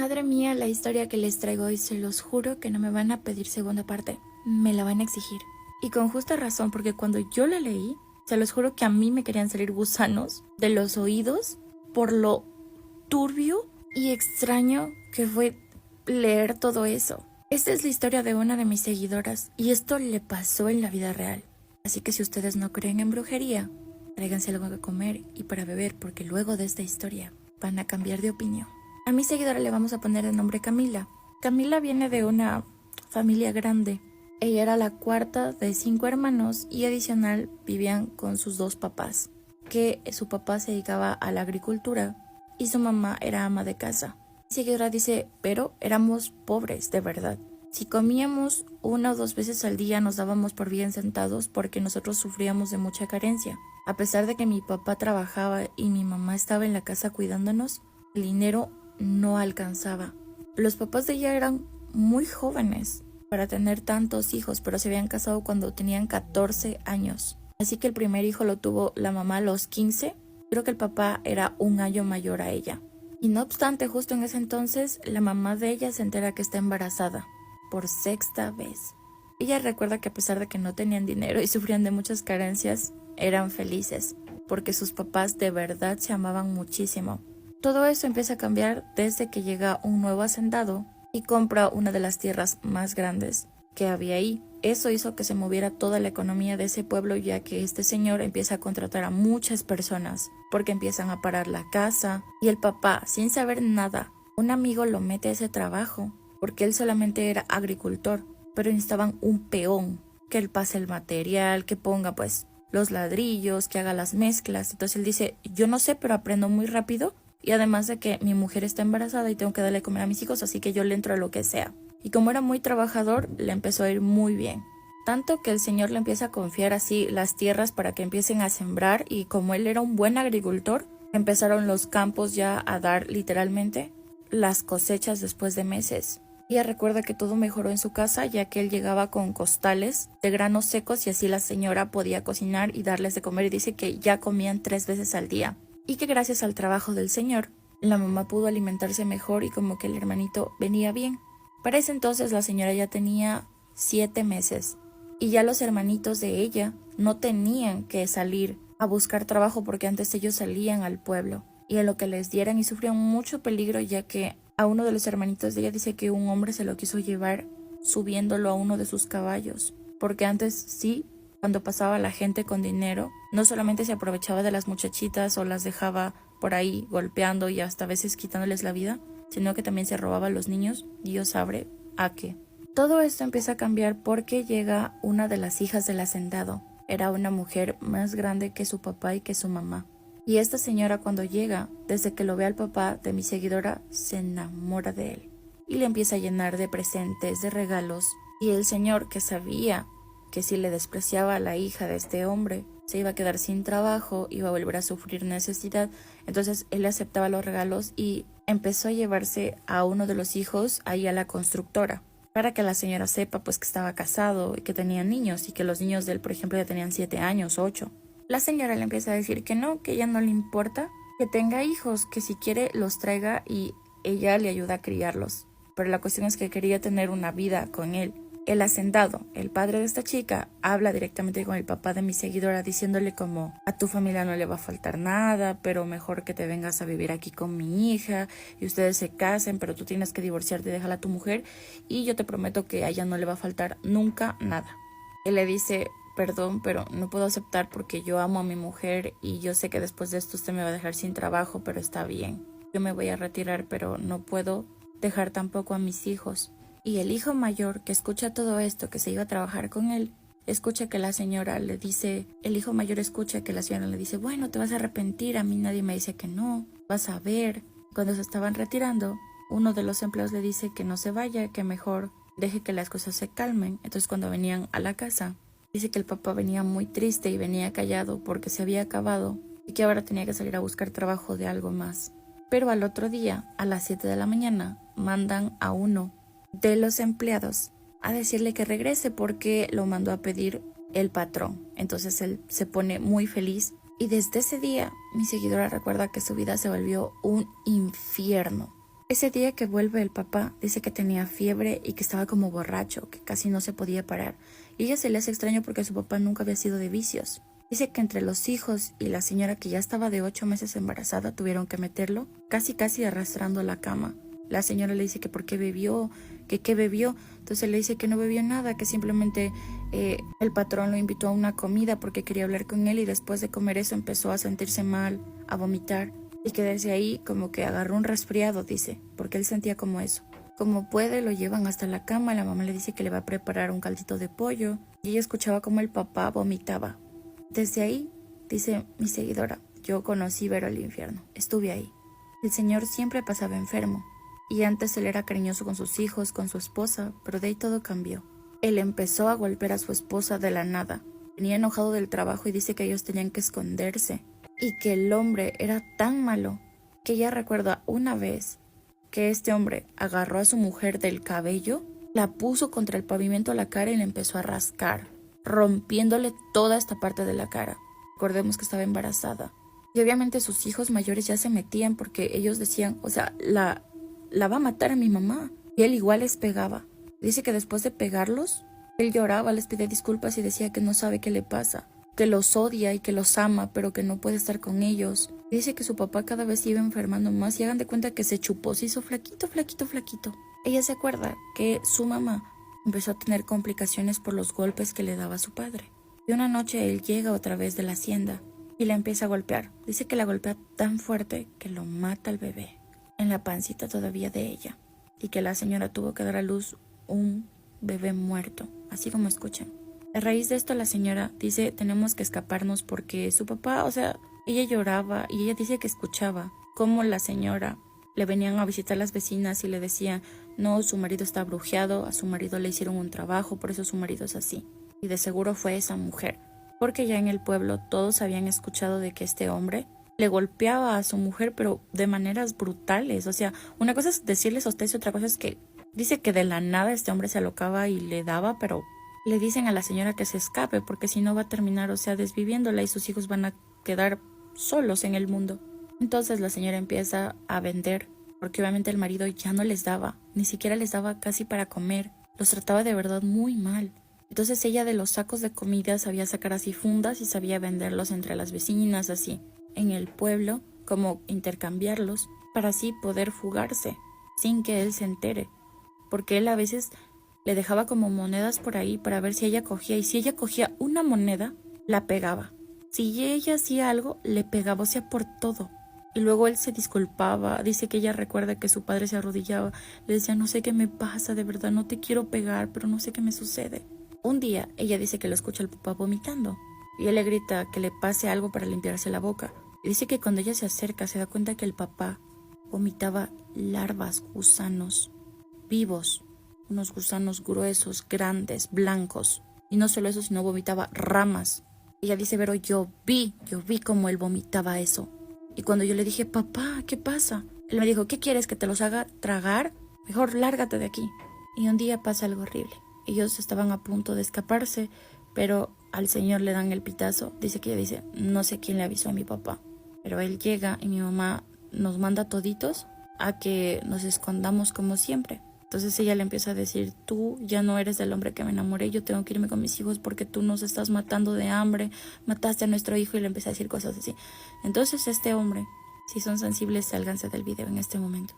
Madre mía, la historia que les traigo hoy, se los juro que no me van a pedir segunda parte, me la van a exigir. Y con justa razón, porque cuando yo la leí, se los juro que a mí me querían salir gusanos de los oídos por lo turbio y extraño que fue leer todo eso. Esta es la historia de una de mis seguidoras y esto le pasó en la vida real. Así que si ustedes no creen en brujería, tráiganse algo que comer y para beber, porque luego de esta historia van a cambiar de opinión. A mi seguidora le vamos a poner de nombre Camila. Camila viene de una familia grande. Ella era la cuarta de 5 hermanos y adicional vivían con sus 2 papás, que su papá se dedicaba a la agricultura y su mamá era ama de casa. Mi seguidora dice, pero éramos pobres, de verdad. Si comíamos 1 o 2 veces al día nos dábamos por bien sentados porque nosotros sufríamos de mucha carencia. A pesar de que mi papá trabajaba y mi mamá estaba en la casa cuidándonos, el dinero no alcanzaba. Los papás de ella eran muy jóvenes para tener tantos hijos, pero se habían casado cuando tenían 14 años. Así que el primer hijo lo tuvo la mamá a los 15. Creo que el papá era 1 año mayor a ella. Y no obstante, justo en ese entonces, la mamá de ella se entera que está embarazada por 6ª vez. Ella recuerda que a pesar de que no tenían dinero y sufrían de muchas carencias, eran felices, porque sus papás de verdad se amaban muchísimo. Todo eso empieza a cambiar desde que llega un nuevo hacendado y compra una de las tierras más grandes que había ahí. Eso hizo que se moviera toda la economía de ese pueblo, ya que este señor empieza a contratar a muchas personas porque empiezan a parar la casa y el papá, sin saber nada, un amigo lo mete a ese trabajo porque él solamente era agricultor, pero necesitaban un peón que él pase el material, que ponga pues los ladrillos, que haga las mezclas. Entonces él dice, yo no sé, pero aprendo muy rápido. Y además de que mi mujer está embarazada y tengo que darle de comer a mis hijos, así que yo le entro a lo que sea. Y como era muy trabajador, le empezó a ir muy bien. Tanto que el señor le empieza a confiar así las tierras para que empiecen a sembrar, y como él era un buen agricultor, empezaron los campos ya a dar literalmente las cosechas después de meses. Ella recuerda que todo mejoró en su casa, ya que él llegaba con costales de granos secos y así la señora podía cocinar y darles de comer, y dice que ya comían 3 veces al día. Y que gracias al trabajo del señor, la mamá pudo alimentarse mejor y como que el hermanito venía bien. Para ese entonces la señora ya tenía 7 meses y ya los hermanitos de ella no tenían que salir a buscar trabajo porque antes ellos salían al pueblo y en lo que les dieran, y sufrían mucho peligro, ya que a uno de los hermanitos de ella dice que un hombre se lo quiso llevar subiéndolo a uno de sus caballos, porque antes sí, cuando pasaba la gente con dinero, no solamente se aprovechaba de las muchachitas o las dejaba por ahí golpeando y hasta a veces quitándoles la vida, sino que también se robaba a los niños, Dios sabe a qué. Todo esto empieza a cambiar porque llega una de las hijas del hacendado. Era una mujer más grande que su papá y que su mamá. Y esta señora, cuando llega, desde que lo ve al papá de mi seguidora, se enamora de él y le empieza a llenar de presentes, de regalos. Y el señor, que sabía que si le despreciaba a la hija de este hombre, se iba a quedar sin trabajo, iba a volver a sufrir necesidad, entonces él aceptaba los regalos y empezó a llevarse a uno de los hijos ahí a la constructora, para que la señora sepa pues que estaba casado y que tenía niños, y que los niños de él, por ejemplo, ya tenían 7 años, 8. La señora le empieza a decir que no, que ella no le importa que tenga hijos, que si quiere los traiga y ella le ayuda a criarlos. Pero la cuestión es que quería tener una vida con él. El hacendado, el padre de esta chica, habla directamente con el papá de mi seguidora diciéndole como, a tu familia no le va a faltar nada, pero mejor que te vengas a vivir aquí con mi hija y ustedes se casen, pero tú tienes que divorciarte y dejarla a tu mujer y yo te prometo que a ella no le va a faltar nunca nada. Él le dice, perdón, pero no puedo aceptar porque yo amo a mi mujer y yo sé que después de esto usted me va a dejar sin trabajo, pero está bien. Yo me voy a retirar, pero no puedo dejar tampoco a mis hijos. Y el hijo mayor, que escucha todo esto, que se iba a trabajar con él, escucha que la señora le dice, el hijo mayor escucha que la señora le dice, bueno, te vas a arrepentir, a mí nadie me dice que no, vas a ver. Cuando se estaban retirando, uno de los empleados le dice que no se vaya, que mejor deje que las cosas se calmen. Entonces cuando venían a la casa, dice que el papá venía muy triste y venía callado porque se había acabado y que ahora tenía que salir a buscar trabajo de algo más. Pero al otro día, a las 7 de la mañana, mandan a uno de los empleados a decirle que regrese porque lo mandó a pedir el patrón. Entonces él se pone muy feliz y desde ese día mi seguidora recuerda que su vida se volvió un infierno. Ese día que vuelve el papá, dice que tenía fiebre y que estaba como borracho, que casi no se podía parar. Y ella se le hace extraño porque su papá nunca había sido de vicios. Dice que entre los hijos y la señora que ya estaba de 8 meses embarazada tuvieron que meterlo, casi arrastrando la cama. La señora le dice que por qué bebió, que qué bebió. Entonces le dice que no bebió nada, que simplemente el patrón lo invitó a una comida porque quería hablar con él y después de comer eso empezó a sentirse mal, a vomitar. Y que desde ahí como que agarró un resfriado, dice, porque él sentía como eso. Como puede, lo llevan hasta la cama, la mamá le dice que le va a preparar un caldito de pollo y ella escuchaba como el papá vomitaba. Desde ahí, dice mi seguidora, yo conocí ver al infierno, estuve ahí. El señor siempre pasaba enfermo y antes él era cariñoso con sus hijos, con su esposa, pero de ahí todo cambió. Él empezó a golpear a su esposa de la nada. Venía enojado del trabajo y dice que ellos tenían que esconderse y que el hombre era tan malo que ella recuerda una vez que este hombre agarró a su mujer del cabello, la puso contra el pavimento a la cara y le empezó a rascar, rompiéndole toda esta parte de la cara. Recordemos que estaba embarazada. Y obviamente sus hijos mayores ya se metían porque ellos decían, o sea, la va a matar a mi mamá. Y él igual les pegaba. Dice que después de pegarlos, él lloraba, les pedía disculpas y decía que no sabe qué le pasa, que los odia y que los ama, pero que no puede estar con ellos. Dice que su papá cada vez iba enfermando más y hagan de cuenta que se chupó, se hizo flaquito. Ella se acuerda que su mamá empezó a tener complicaciones por los golpes que le daba su padre. Y una noche él llega otra vez de la hacienda y la empieza a golpear. Dice que la golpea tan fuerte que lo mata al bebé, en la pancita todavía de ella. Y que la señora tuvo que dar a luz un bebé muerto, así como escuchan. A raíz de esto la señora dice, tenemos que escaparnos porque su papá, o sea, ella lloraba y ella dice que escuchaba cómo la señora le venían a visitar las vecinas y le decían, no, su marido está brujeado, a su marido le hicieron un trabajo, por eso su marido es así. Y de seguro fue esa mujer, porque ya en el pueblo todos habían escuchado de que este hombre le golpeaba a su mujer, pero de maneras brutales. O sea, una cosa es decirles a ustedes y otra cosa es que dice que de la nada este hombre se alocaba y le daba, pero le dicen a la señora que se escape porque si no va a terminar, o sea, desviviéndola y sus hijos van a quedar solos en el mundo. Entonces la señora empieza a vender, porque obviamente el marido ya no les daba, ni siquiera les daba casi para comer, los trataba de verdad muy mal. Entonces ella de los sacos de comida sabía sacar así fundas y sabía venderlos entre las vecinas, así, en el pueblo, como intercambiarlos, para así poder fugarse, sin que él se entere, porque él a veces le dejaba como monedas por ahí para ver si ella cogía, y si ella cogía una moneda, la pegaba. Si ella hacía algo, le pegaba, o sea, por todo. Y luego él se disculpaba, dice que ella recuerda que su padre se arrodillaba, le decía, no sé qué me pasa, de verdad, no te quiero pegar, pero no sé qué me sucede. Un día, ella dice que lo escucha al papá vomitando, y él le grita que le pase algo para limpiarse la boca. Y dice que cuando ella se acerca, se da cuenta que el papá vomitaba larvas, gusanos vivos, unos gusanos gruesos, grandes, blancos. Y no solo eso, sino vomitaba ramas. Ella dice, pero yo vi cómo él vomitaba eso. Y cuando yo le dije, papá, ¿qué pasa? Él me dijo, ¿qué quieres, que te los haga tragar? Mejor lárgate de aquí. Y un día pasa algo horrible. Ellos estaban a punto de escaparse, pero al señor le dan el pitazo. Dice que ella dice, no sé quién le avisó a mi papá. Pero él llega y mi mamá nos manda toditos a que nos escondamos como siempre. Entonces ella le empieza a decir, tú ya no eres el hombre que me enamoré, yo tengo que irme con mis hijos porque tú nos estás matando de hambre, mataste a nuestro hijo, y le empieza a decir cosas así. Entonces este hombre, si son sensibles, sálganse del video en este momento.